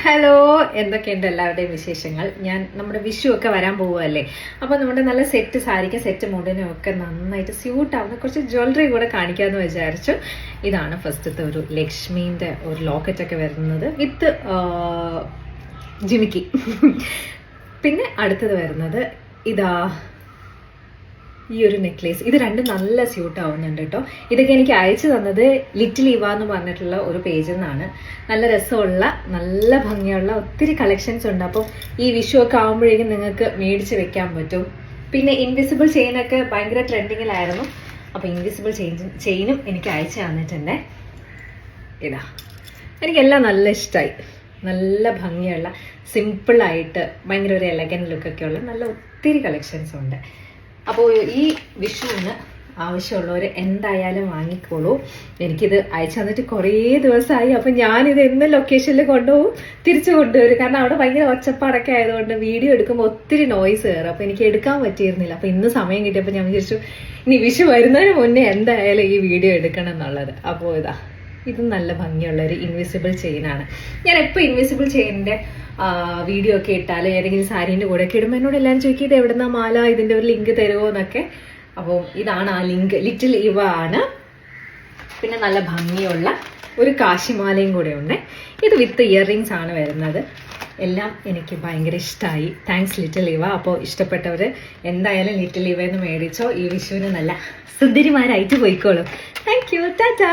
Hello, എന്തൊക്കെയുണ്ട് എല്ലാവരുടെയും വിശേഷങ്ങൾ? നമ്മുടെ വിഷു ഒക്കെ വരാൻ പോവുകയല്ലേ. അപ്പോൾ നമ്മുടെ നല്ല സെറ്റ് സാരിക്ക് സെറ്റ് മുടിനും ഒക്കെ നന്നായിട്ട് സ്യൂട്ട് ആവുന്ന കുറച്ച് ജ്വല്ലറി കൂടെ കാണിക്കാമെന്ന് വിചാരിച്ചു. ഇതാണ് ഫസ്റ്റത്തെ ഒരു ലക്ഷ്മീൻ്റെ ഒരു ലോക്കറ്റൊക്കെ വരുന്നത് വിത്ത് ജിമിക്കി. പിന്നെ അടുത്തത് വരുന്നത് ഇതാ ഈ ഒരു നെക്ലേസ്. ഇത് രണ്ടും നല്ല സ്യൂട്ട് ആവുന്നുണ്ട് കേട്ടോ. ഇതൊക്കെ എനിക്ക് അയച്ചു തന്നത് ലിറ്റിൽ ഇവ എന്ന് പറഞ്ഞിട്ടുള്ള ഒരു പേജിൽ നിന്നാണ്. നല്ല രസമുള്ള നല്ല ഭംഗിയുള്ള ഒത്തിരി കളക്ഷൻസ് ഉണ്ട്. അപ്പം ഈ വിഷു ഒക്കെ ആകുമ്പോഴേക്കും നിങ്ങൾക്ക് മേടിച്ച് വെക്കാൻ പറ്റും. പിന്നെ ഇൻവിസിബിൾ ചെയിനൊക്കെ ഭയങ്കര ട്രെൻഡിങ്ങിലായിരുന്നു. അപ്പോൾ ഇൻവിസിബിൾ ചെയിനും എനിക്ക് അയച്ചു തന്നിട്ടുണ്ട്. ഇതാ എനിക്കെല്ലാം നല്ല ഇഷ്ടമായി. നല്ല ഭംഗിയുള്ള സിമ്പിളായിട്ട് ഭയങ്കര ഒരു എലഗൻ ലുക്കൊക്കെ ഉള്ള നല്ല ഒത്തിരി കളക്ഷൻസ് ഉണ്ട്. അപ്പോൾ ഈ വിഷുവിന് ആവശ്യമുള്ളവർ എന്തായാലും വാങ്ങിക്കോളൂ. എനിക്കിത് അയച്ചു തന്നിട്ട് കുറേ ദിവസമായി. അപ്പം ഞാനിത് എന്ന് ലൊക്കേഷനിൽ കൊണ്ടുപോകും, തിരിച്ചു കൊണ്ടുവരും. കാരണം അവിടെ ഭയങ്കര ഒച്ചപ്പാടൊക്കെ ആയതുകൊണ്ട് വീഡിയോ എടുക്കുമ്പോൾ ഒത്തിരി നോയ്സ് കയറും. അപ്പോൾ എനിക്ക് എടുക്കാൻ പറ്റിയിരുന്നില്ല. അപ്പോൾ ഇന്ന് സമയം കിട്ടിയപ്പോൾ ഞാൻ വിചാരിച്ചു ഇനി വിഷു വരുന്നതിന് മുന്നേ എന്തായാലും ഈ വീഡിയോ എടുക്കണം എന്നുള്ളത്. അപ്പോൾ ഇത് നല്ല ഭംഗിയുള്ള ഒരു ഇൻവിസിബിൾ ചെയിനാണ്. ഞാൻ എപ്പോൾ ഇൻവിസിബിൾ ചെയിനിൻ്റെ വീഡിയോ ഒക്കെ ഇട്ടാൽ ഏതെങ്കിലും സാരീൻ്റെ കൂടെ ഒക്കെ ഇടുമ്പോൾ എന്നോട് എല്ലാവരും ചോദിക്കും ഇത് എവിടുന്ന മാല, ഇതിൻ്റെ ഒരു ലിങ്ക് തരുമോ എന്നൊക്കെ. അപ്പോൾ ഇതാണ് ആ ലിങ്ക്, ലിറ്റിൽ ഇവ ആണ്. പിന്നെ നല്ല ഭംഗിയുള്ള ഒരു കാശിമാലയും കൂടെ ഉണ്ട്. ഇത് വിത്ത് ഇയറിങ്സ് ആണ് വരുന്നത്. എല്ലാം എനിക്ക് ഭയങ്കര ഇഷ്ടമായി. താങ്ക്സ് ലിറ്റിൽ ഇവ. അപ്പോൾ ഇഷ്ടപ്പെട്ടവർ എന്തായാലും ലിറ്റിൽ ഇവ എന്ന് മേടിച്ചോ. ഈ വിഷുവിന് നല്ല സുന്ദരിമാരായിട്ട് പോയിക്കോളും. Thank you, Tata.